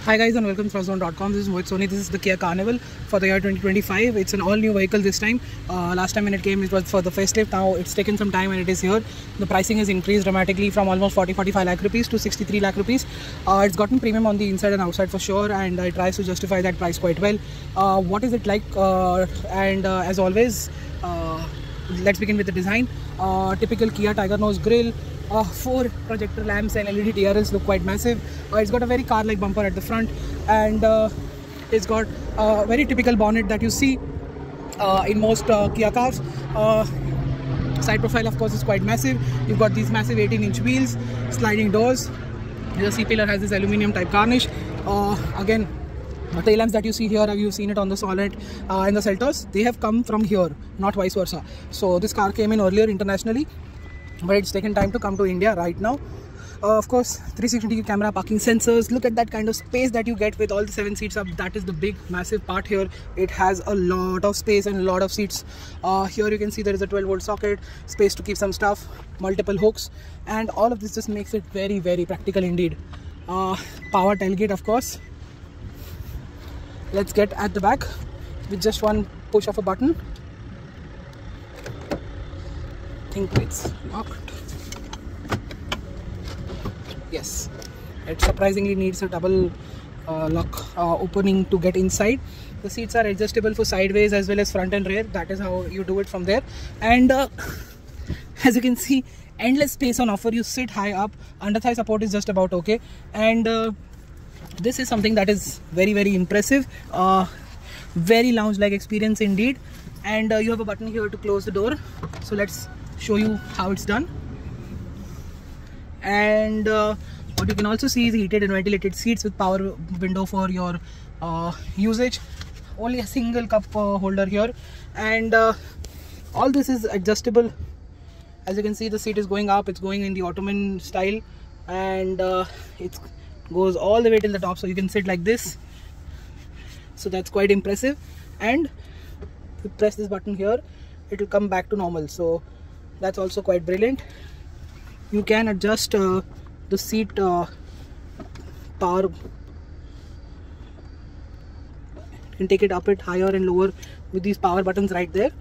Hi guys and welcome to Trustzone.com. This is Mohit Soni. This is the Kia Carnival for the year 2025. It's an all new vehicle this time. Last time when it came it was for the facelift. Now it's taken some time and it is here. The pricing has increased dramatically from almost 40-45 lakh rupees to 63 lakh rupees. It's gotten premium on the inside and outside for sure, and it tries to justify that price quite well. What is it like? As always, let's begin with the design. Typical Kia Tiger nose grille. 4 projector lamps and LED TRLs look quite massive. It's got a very car-like bumper at the front, and it's got a very typical bonnet that you see in most Kia cars. Side profile, of course, is quite massive. You've got these massive 18-inch wheels, sliding doors. The C-pillar has this aluminium type garnish. Again, the tail lamps that you see here, you've seen it on the Sonet and the Seltos. They have come from here, not vice versa. So this car came in earlier internationally, but it's taken time to come to India right now. Of course, 360 camera, parking sensors. Look at that kind of space that you get with all the 7 seats up. That is the big massive part here. It has a lot of space and a lot of seats. Here you can see there is a 12-volt socket, space to keep some stuff, multiple hooks, and all of this just makes it very, very practical indeed. Power tailgate, of course. Let's get at the back with just one push of a button. I think it's locked. Yes, it surprisingly needs a double lock opening to get inside. The seats are adjustable for sideways as well as front and rear. That is how you do it from there. And as you can see, endless space on offer. You sit high up. Under thigh support is just about okay. And this is something that is very, very impressive. Very lounge-like experience indeed. And you have a button here to close the door. So let's show you how it's done. And what you can also see is heated and ventilated seats with power window for your usage. Only a single cup holder here, and all this is adjustable. As you can see, the seat is going up. It's going in the Ottoman style, and it goes all the way till the top, so you can sit like this. So that's quite impressive. And if you press this button here, it will come back to normal. So that's also quite brilliant. You can adjust the seat power. You can take it up, it higher and lower with these power buttons right there.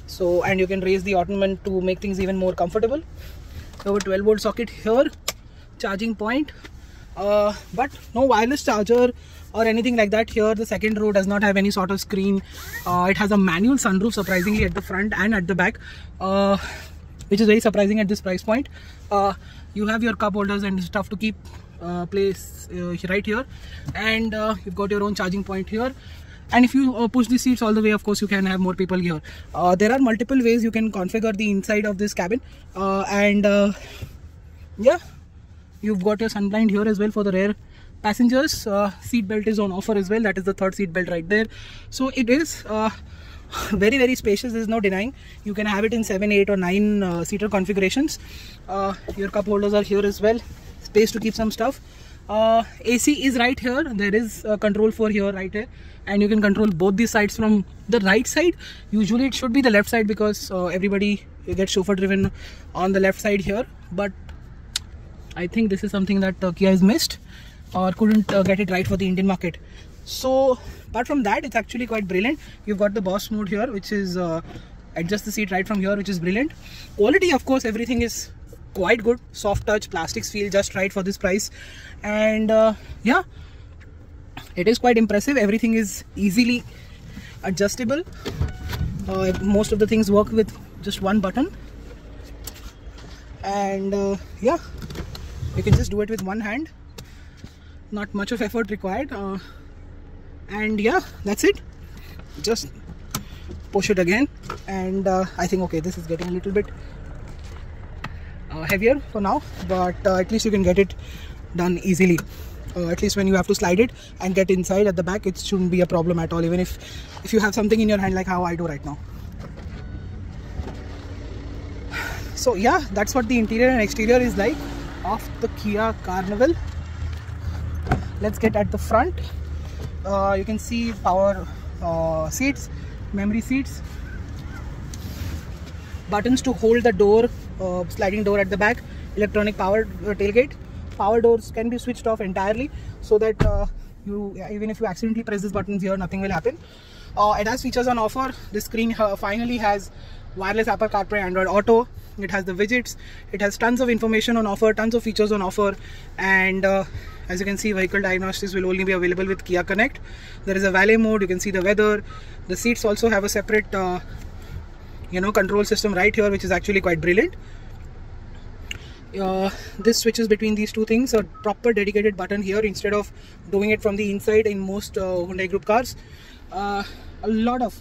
So, and you can raise the ottoman to make things even more comfortable. You have a 12-volt socket here, charging point, but no wireless charger or anything like that here. The second row does not have any sort of screen. It has a manual sunroof, surprisingly, at the front and at the back, which is very surprising at this price point. You have your cup holders and stuff to keep place right here, and you've got your own charging point here. And if you push the seats all the way, of course you can have more people here. There are multiple ways you can configure the inside of this cabin, yeah, you've got your sunblind here as well for the rear passengers. Seat belt is on offer as well. That is the third seat belt right there. So it is very, very spacious. There is no denying. You can have it in 7, 8 or 9 seater configurations. Your cup holders are here as well. Space to keep some stuff. AC is right here. There is a control for here right here, and you can control both these sides from the right side. Usually it should be the left side because everybody gets chauffeur driven on the left side here, but I think this is something that Kia has missed or couldn't get it right for the Indian market. So apart from that, it's actually quite brilliant. You've got the Boss mode here, which is adjust the seat right from here, which is brilliant. Quality, of course, everything is quite good. Soft touch, plastics feel just right for this price, and yeah, it is quite impressive. Everything is easily adjustable. Most of the things work with just one button, and yeah, you can just do it with one hand. Not much of effort required. And yeah, that's it. Just push it again, and I think okay, this is getting a little bit heavier for now, but at least you can get it done easily. At least when you have to slide it and get inside at the back, it shouldn't be a problem at all, even if you have something in your hand like how I do right now. So yeah, that's what the interior and exterior is like of the Kia Carnival. Let's get at the front. You can see power seats, memory seats, buttons to hold the door, sliding door at the back, electronic power tailgate. Power doors can be switched off entirely so that Even if you accidentally press this button here, nothing will happen. It has features on offer. This screen finally has wireless Apple CarPlay, Android Auto. It has the widgets. It has tons of information on offer, tons of features on offer, and as you can see, vehicle diagnostics will only be available with Kia Connect. There is a valet mode. You can see the weather. The seats also have a separate control system right here, which is actually quite brilliant. This switches between these two things, a proper dedicated button here instead of doing it from the inside in most Hyundai Group cars. A lot of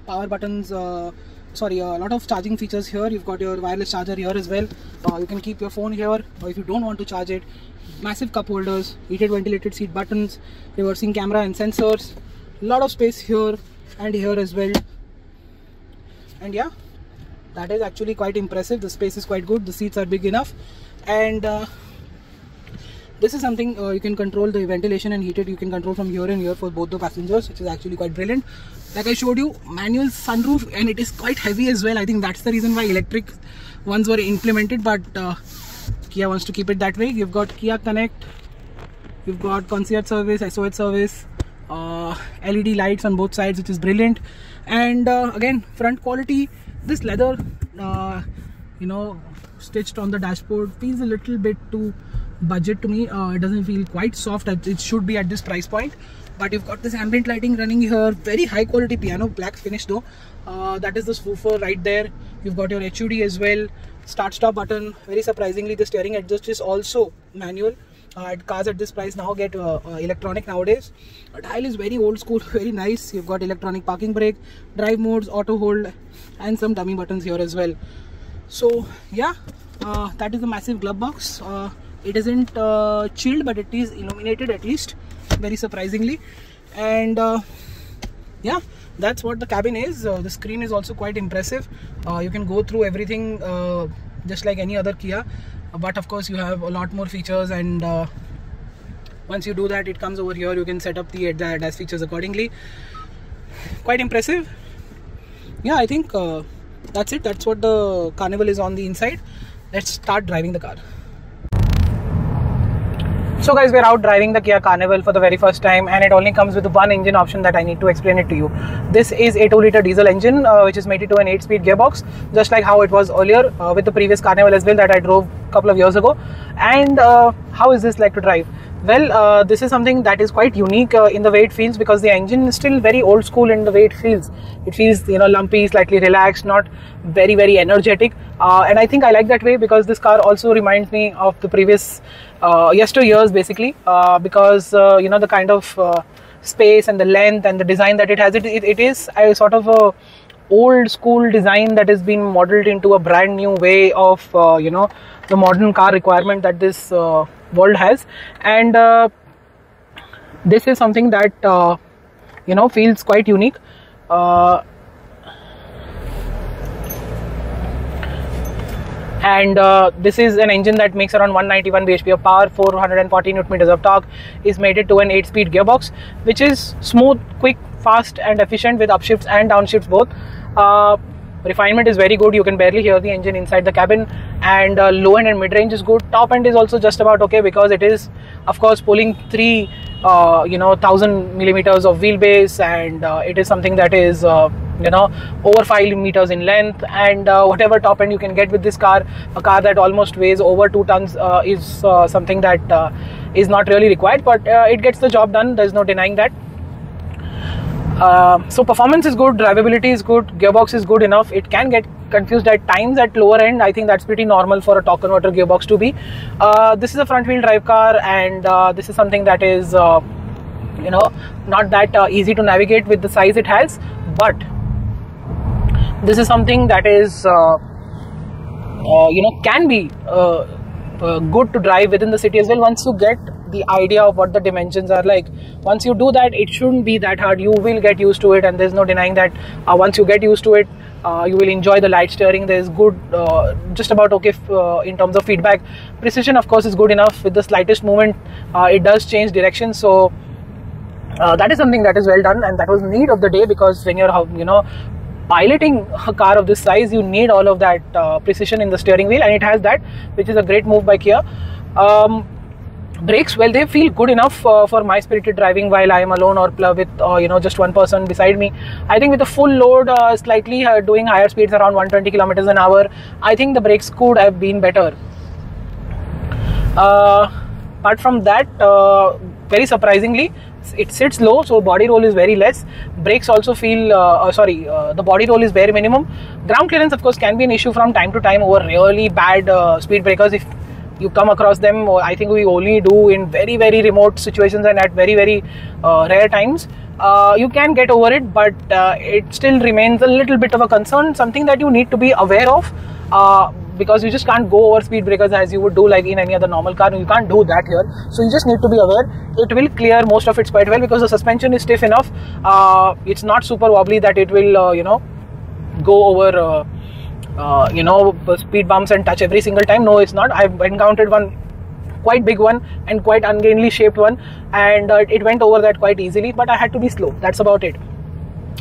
power buttons, a lot of charging features here. You've got your wireless charger here as well. You can keep your phone here, or if you don't want to charge it. Massive cup holders, heated ventilated seat buttons, reversing camera and sensors. A lot of space here and here as well. And yeah, that is actually quite impressive. The space is quite good. The seats are big enough, and this is something you can control the ventilation and heated. You can control from here and here for both the passengers, which is actually quite brilliant. Like I showed you, manual sunroof, and it is quite heavy as well. I think that's the reason why electric ones were implemented, but Kia wants to keep it that way. You've got Kia Connect, you've got concierge service, SOS service, LED lights on both sides, which is brilliant. And again, front quality. This leather, stitched on the dashboard feels a little bit too budget to me. It doesn't feel quite soft. It should be at this price point. But you've got this ambient lighting running here. Very high quality piano, black finish though. That is the woofer right there. You've got your HUD as well. Start stop button. Very surprisingly, the steering adjust is also manual. Cars at this price now get electronic nowadays. Dial is very old school, very nice. You've got electronic parking brake, drive modes, auto hold, and some dummy buttons here as well. So yeah, that is the massive glove box. It isn't chilled, but it is illuminated at least, very surprisingly. And yeah, that's what the cabin is. The screen is also quite impressive. You can go through everything just like any other Kia, but of course you have a lot more features, and once you do that, it comes over here. You can set up the ADAS features accordingly. Quite impressive. Yeah, I think that's it. That's what the Carnival is on the inside. Let's start driving the car. So guys, we're out driving the Kia Carnival for the very first time, and it only comes with one engine option that I need to explain it to you. This is a 2-liter diesel engine which is mated to an 8-speed gearbox, just like how it was earlier with the previous Carnival as well that I drove a couple of years ago. And how is this like to drive? Well, this is something that is quite unique in the way it feels, because the engine is still very old school in the way it feels. It feels, lumpy, slightly relaxed, not very, very energetic. And I think I like that way, because this car also reminds me of the previous yesteryears basically, because the kind of space and the length and the design that it has. It is a sort of a old school design that has been modeled into a brand new way of the modern car requirement that this world has. And this is something that feels quite unique. And this is an engine that makes around 191 bhp of power, 440 Nm of torque, is mated to an 8-speed gearbox, which is smooth, quick, fast and efficient with upshifts and downshifts both. Refinement is very good. You can barely hear the engine inside the cabin, and low end and mid range is good. Top end is also just about okay, because it is of course pulling 1000 millimeters of wheelbase, and it is something that is over 5 meters in length. And whatever top end you can get with this car, a car that almost weighs over 2 tons, is something that is not really required, but it gets the job done. There's no denying that. So performance is good, drivability is good, gearbox is good enough. It can get confused at times at lower end. I think that's pretty normal for a torque converter gearbox to be. This is a front wheel drive car, and this is something that is not that easy to navigate with the size it has, but this is something that is can be good to drive within the city as well, once you get the idea of what the dimensions are like. Once you do that, it shouldn't be that hard. You will get used to it, and there's no denying that once you get used to it, you will enjoy the light steering. There's good, just about okay in terms of feedback. Precision of course is good enough. With the slightest movement it does change direction, so that is something that is well done, and that was need of the day, because when you're piloting a car of this size, you need all of that precision in the steering wheel, and it has that, which is a great move by Kia. Brakes, well, they feel good enough for my spirited driving while I am alone or with just one person beside me. I think with a full load, slightly doing higher speeds around 120 kilometers an hour, I think the brakes could have been better. Apart from that, very surprisingly, it sits low, so body roll is very less. Brakes also feel the body roll is very minimum. Ground clearance, of course, can be an issue from time to time over really bad speed breakers. If you come across them, I think we only do in very, very remote situations and at very, very rare times. You can get over it, but it still remains a little bit of a concern, something that you need to be aware of, because you just can't go over speed breakers as you would do like in any other normal car. You can't do that here, so you just need to be aware. It will clear most of it quite well because the suspension is stiff enough. It's not super wobbly that it will go over speed bumps and touch every single time. No, it's not. I've encountered one quite big one and quite ungainly shaped one, and it went over that quite easily, but I had to be slow. That's about it.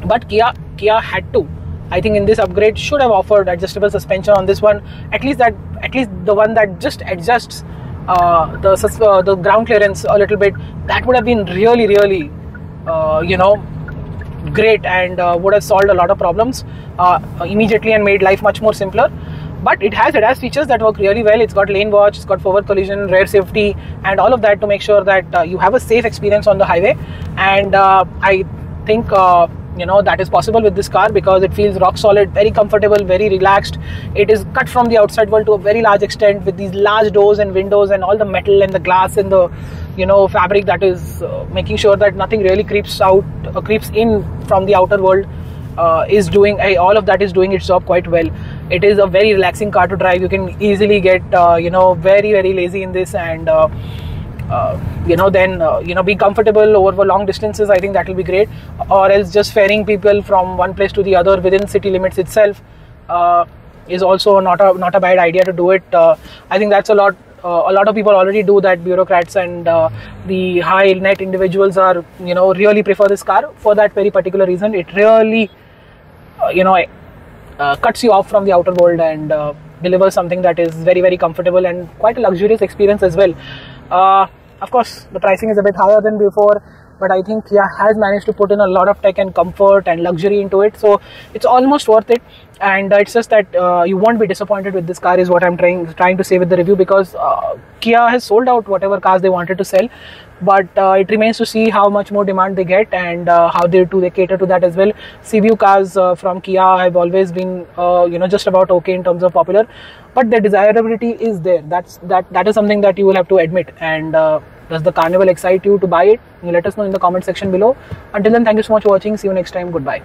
But Kia had to, I think, in this upgrade should have offered adjustable suspension on this one, at least the one that just adjusts the ground clearance a little bit. That would have been really, really great, and would have solved a lot of problems immediately and made life much more simpler. But it has features that work really well. It's got lane watch, it's got forward collision, rear safety, and all of that to make sure that you have a safe experience on the highway. And I think that is possible with this car because it feels rock solid, very comfortable, very relaxed. It is cut from the outside world to a very large extent with these large doors and windows and all the metal and the glass and the fabric that is making sure that nothing really creeps in from the outer world. All of that is doing its job quite well. It is a very relaxing car to drive. You can easily get very, very lazy in this, and be comfortable over long distances. I think that will be great. Or else just ferrying people from one place to the other within city limits itself is also not a bad idea to do it. I think that's a lot of people already do that. Bureaucrats and the high net individuals are really prefer this car for that very particular reason. It really cuts you off from the outer world and delivers something that is very, very comfortable and quite a luxurious experience as well. Of course, the pricing is a bit higher than before, but I think Kia has managed to put in a lot of tech and comfort and luxury into it, so it's almost worth it. And it's just that you won't be disappointed with this car is what I'm trying to say with the review, because Kia has sold out whatever cars they wanted to sell, but it remains to see how much more demand they get and how they cater to that as well. CVU cars from Kia have always been just about okay in terms of popular, but the desirability is there. That is something that you will have to admit. And does the Carnival excite you to buy it? You let us know in the comment section below. Until then, thank you so much for watching. See you next time. Goodbye.